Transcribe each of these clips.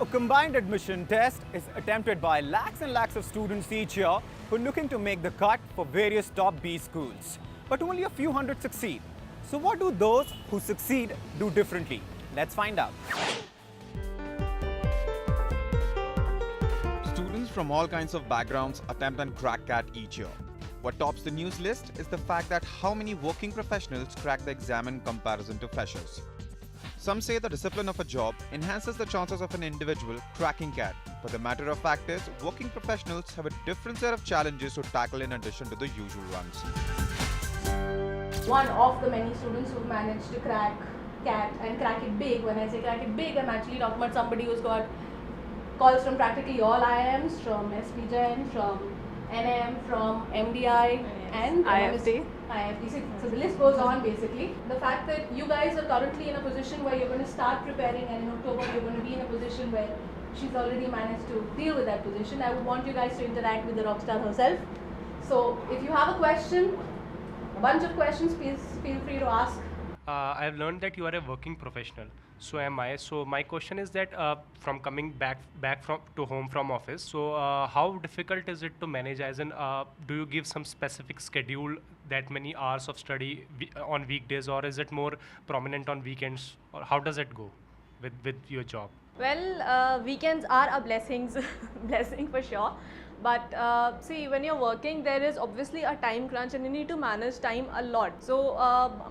A combined admission test is attempted by lakhs and lakhs of students each year who are looking to make the cut for various top B schools. But only a few hundred succeed. So what do those who succeed do differently? Let's find out. Students from all kinds of backgrounds attempt and crack CAT each year. What tops the news list is the fact that how many working professionals crack the exam in comparison to freshers. Some say the discipline of a job enhances the chances of an individual cracking CAT, but the matter of fact is working professionals have a different set of challenges to tackle in addition to the usual ones. One of the many students who've managed to crack CAT and crack it big. When I say crack it big, I'm actually talking about somebody who's got calls from practically all IIMs, from SP Jain, from NM, from MDI and IFT. IFT. So the list goes on basically. The fact that you guys are currently in a position where you're going to start preparing, and in October you're going to be in a position where she's already managed to deal with that position. I would want you guys to interact with the rockstar herself. So if you have a question, a bunch of questions, please feel free to ask. I have learned that you are a working professional. So am I. So my question is that from coming back from to home from office. So how difficult is it to manage? As in, do you give some specific schedule, that many hours of study on weekdays, or is it more prominent on weekends? Or how does it go with your job? Well, weekends are a blessing for sure. But see, when you're working, there is obviously a time crunch and you need to manage time a lot. So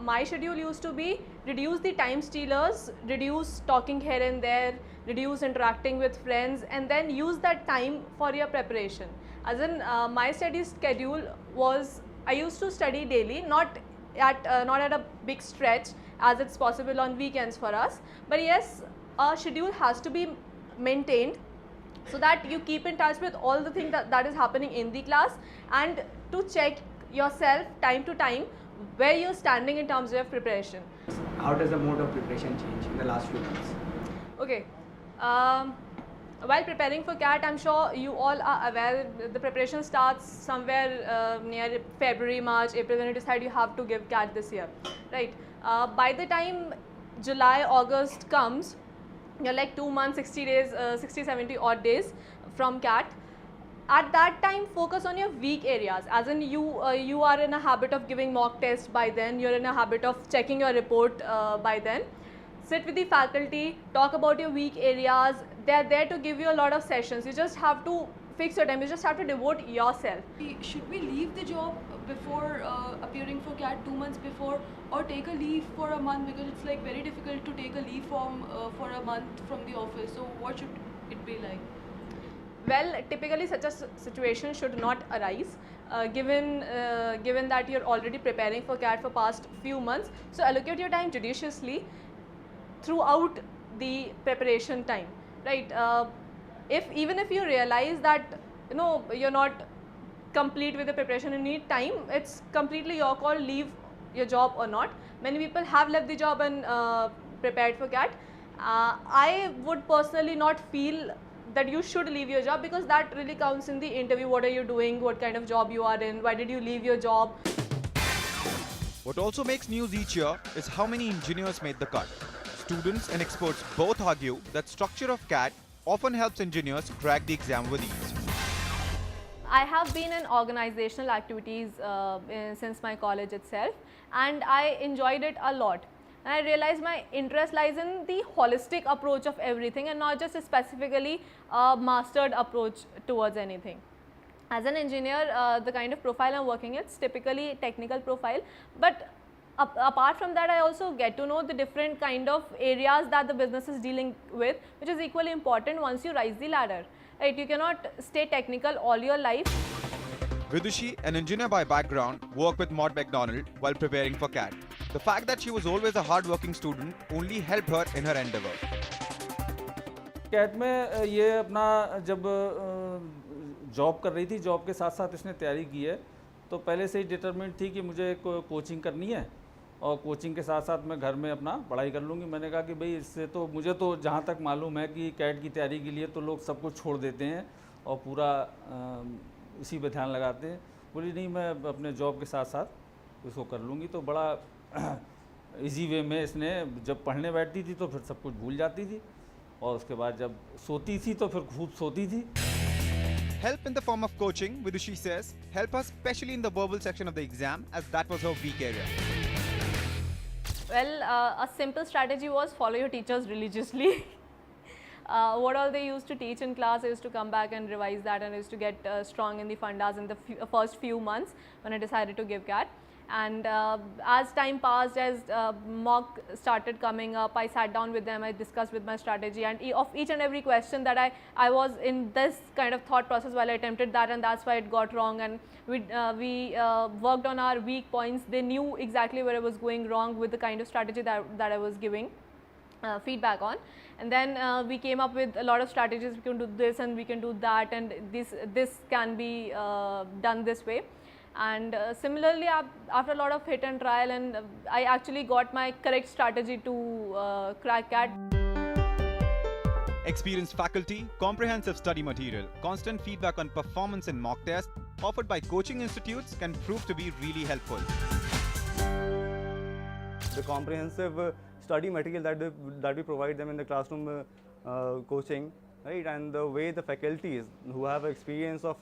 my schedule used to be reduce the time stealers, reduce talking here and there, reduce interacting with friends, and then use that time for your preparation. As in, my study schedule was, I used to study daily, not at a big stretch as it's possible on weekends for us. But yes, a schedule has to be maintained, so that you keep in touch with all the things that is happening in the class, and to check yourself time to time where you're standing in terms of preparation. How does the mode of preparation change in the last few months? Okay. While preparing for CAT, I'm sure you all are aware the preparation starts somewhere near February, March, April, when you decide you have to give CAT this year, right? By the time July, August comes, you're like 2 months, 60 days, 60, 70 odd days from CAT. At that time, focus on your weak areas. As in, you are in a habit of giving mock tests by then, you're in a habit of checking your report by then. Sit with the faculty, talk about your weak areas. They're there to give you a lot of sessions. You just have to fix your time, you just have to devote yourself. Should we leave the job before appearing for CAT 2 months before, or take a leave for a month, because it's like very difficult to take a leave for a month from the office? So what should it be like? Well, typically such a situation should not arise, given that you're already preparing for CAT for past few months. So allocate your time judiciously throughout the preparation time, right? Even if you realize that you're not complete with the preparation, you need time, it's completely your call, leave your job or not. Many people have left the job and prepared for CAT. I would personally not feel that you should leave your job, because that really counts in the interview. What are you doing, what kind of job you are in, why did you leave your job? What also makes news each year is how many engineers made the cut. Students and experts both argue that structure of CAT often helps engineers crack the exam with ease. I have been in organizational activities since my college itself, and I enjoyed it a lot. And I realized my interest lies in the holistic approach of everything, and not just specifically a mastered approach towards anything. As an engineer, the kind of profile I'm working it's typically technical profile, but apart from that, I also get to know the different kind of areas that the business is dealing with, which is equally important once you rise the ladder. Right? You cannot stay technical all your life. Vidushi, an engineer by background, worked with Mott MacDonald while preparing for CAT. The fact that she was always a hard-working student only helped her in her endeavour. CAT में ये अपना जब job कर रही थी, job के साथ साथ इसने तैयारी की है, तो पहले से ही डिटरमिनेड थी कि मुझे कोचिंग करनी है और कोचिंग के साथ साथ मैं घर में अपना पढ़ाई कर लूँगी। मैंने कहा कि भाई इससे तो मुझे तो जहाँ तक मालूम है कि कैट की तैयारी के लिए तो लोग सब कुछ छोड़ देते हैं और पूरा इसी पे ध्यान लगाते हैं। बोली नहीं, मैं अपने जॉब के साथ साथ इसको कर लूँगी। तो बड़ा इजी वे में इसने जब पढ़ने बैठती थी तो फिर सब कुछ भूल जाती थी और उसके बाद जब सोती थी तो फिर खूब सोती थी। Help in the form of coaching, Vidushi says, help us especially in the verbal section of the exam as that was her weak area. Well, a simple strategy was follow your teachers religiously. What all they used to teach in class, I used to come back and revise that, and I used to get strong in the fundas in the first few months when I decided to give CAT. And as time passed, as mock started coming up, I sat down with them, I discussed with my strategy, and of each and every question that I was in this kind of thought process while I attempted that, and that's why it got wrong. And we worked on our weak points. They knew exactly where I was going wrong with the kind of strategy that I was giving feedback on. And then we came up with a lot of strategies. We can do this and we can do that, and this can be done this way. And similarly, after a lot of hit and trial, and I actually got my correct strategy to crack CAT. Experienced faculty, comprehensive study material, constant feedback on performance in mock tests offered by coaching institutes can prove to be really helpful. The comprehensive study material that we provide them in the classroom coaching, right, and the way the faculties who have experience of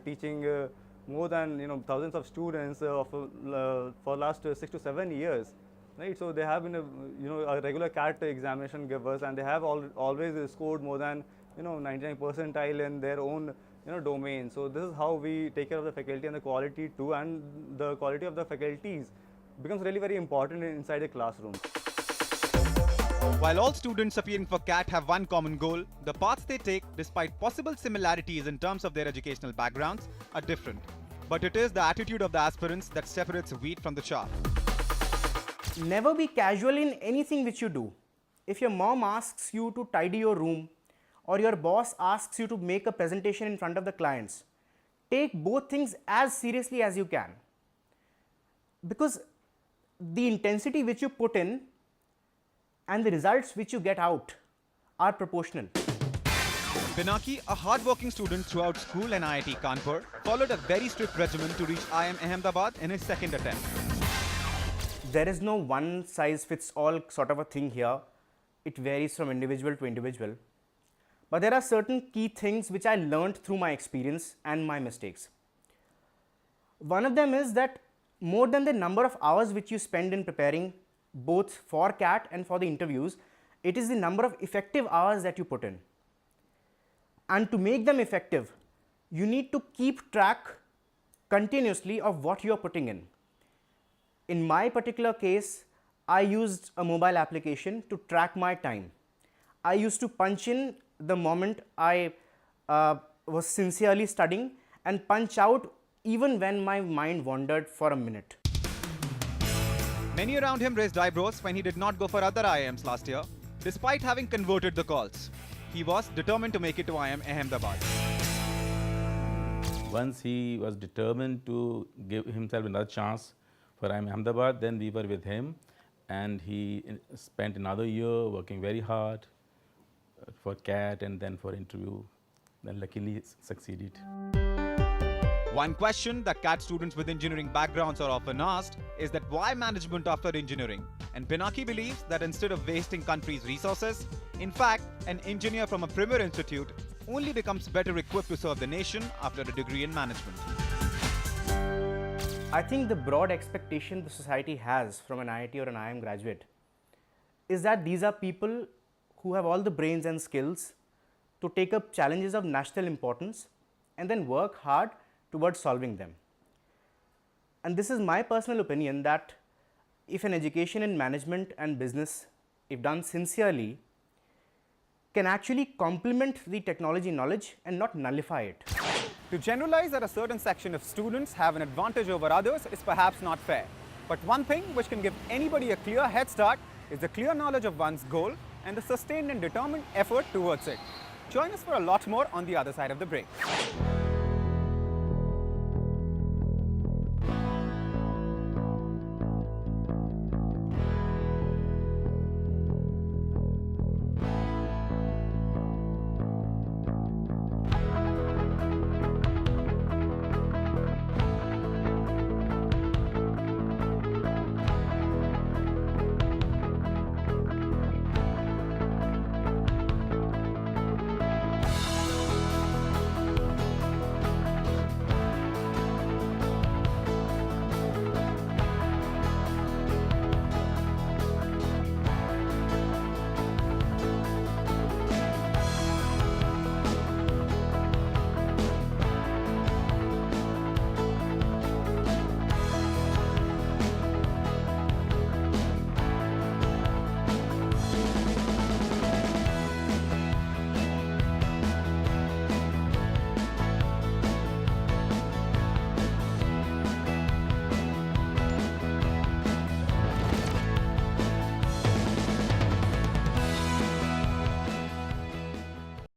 teaching more than thousands of students for last 6 to 7 years, right? So they have been a regular CAT examination givers, and they have always scored more than 99 percentile in their own domain. So this is how we take care of the faculty and the quality too, and the quality of the faculties becomes really very important inside the classroom. While all students appearing for CAT have one common goal, the paths they take, despite possible similarities in terms of their educational backgrounds, are different. But it is the attitude of the aspirants that separates wheat from the chaff. Never be casual in anything which you do. If your mom asks you to tidy your room, or your boss asks you to make a presentation in front of the clients, take both things as seriously as you can. Because the intensity which you put in and the results which you get out are proportional. Pinaki, a hard-working student throughout school and IIT Kanpur, followed a very strict regimen to reach IIM Ahmedabad in his second attempt. There is no one-size-fits-all sort of a thing here. It varies from individual to individual. But there are certain key things which I learned through my experience and my mistakes. One of them is that more than the number of hours which you spend in preparing both for CAT and for the interviews, it is the number of effective hours that you put in. And to make them effective, you need to keep track continuously of what you are putting in. In my particular case, I used a mobile application to track my time. I used to punch in the moment I was sincerely studying and punch out even when my mind wandered for a minute. Many around him raised eyebrows when he did not go for other IIMs last year, despite having converted the calls. He was determined to make it to IIM Ahmedabad. Once he was determined to give himself another chance for IIM Ahmedabad, then we were with him, and he spent another year working very hard for CAT and then for interview. Then luckily succeeded. One question that CAT students with engineering backgrounds are often asked is that why management after engineering? And Pinaki believes that instead of wasting country's resources, in fact, an engineer from a premier institute only becomes better equipped to serve the nation after a degree in management. I think the broad expectation the society has from an IIT or an IIM graduate is that these are people who have all the brains and skills to take up challenges of national importance and then work hard towards solving them. And this is my personal opinion that if an education in management and business, if done sincerely, can actually complement the technology knowledge and not nullify it. To generalize that a certain section of students have an advantage over others is perhaps not fair. But one thing which can give anybody a clear head start is the clear knowledge of one's goal and the sustained and determined effort towards it. Join us for a lot more on the other side of the break.